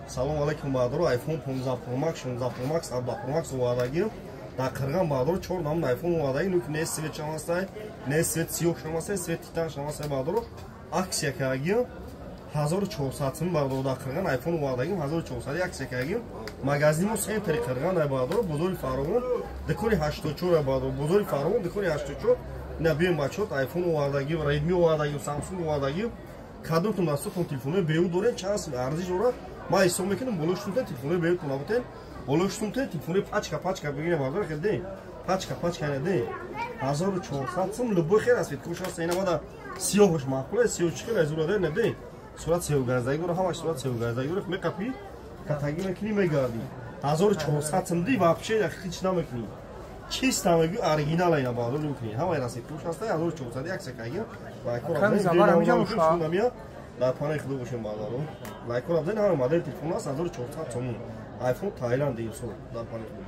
Салом алейкум баъдро iPhone 15 Pro Max, 16 Pro Max, 17 Pro Max овардагӣ. Дар Қирған баъдро 4 номин iPhone овардагӣ, нуки не свет шамастай, не свет сиёҳ шамастай, свет титан шамастай баъдро аксия кардагӣ. 1400 сум баъдро дар Қирған iPhone овардагӣ, 1400 аксия кардагӣ. Магазинмо центри Қирған ай баъдро, бозори Фаровон, дикори 84 ай баъдро, бозори Фаровон, дикори 84. На биём бачот iPhone овардагӣ, Redmi овардагӣ, Samsung овардагӣ. Кадртон дастотон телефони беҳуд дорем, чанд сум арзиш дора. Ма ҳисоб мекунам болоштунтен телефони беҳуд набутен. Болоштунтен телефони пачка бигирем баъдро хеде. Пачка неде. 1400 сум любой хел аст. Кушаст ина бада сиёҳош маъқуле, сиёҳ чиқил азураде неде. Сурат сиёҳгардаги дора, ҳамаш сурат сиёҳгардаги дора. Меқапи катаги мекунӣ мегарди. 1400 сум ди вообще хич намекунӣ. Чист намегӯ оригинал ина баъдро мекунӣ. Ҳамаи расид кушаст 1400 аксия каги. Лайкор дар панаи худо бошем баъдро. Лайкор абзен ҳама модели телефон аст 1400 сум. iPhone Thailand имсол дар панаи худо.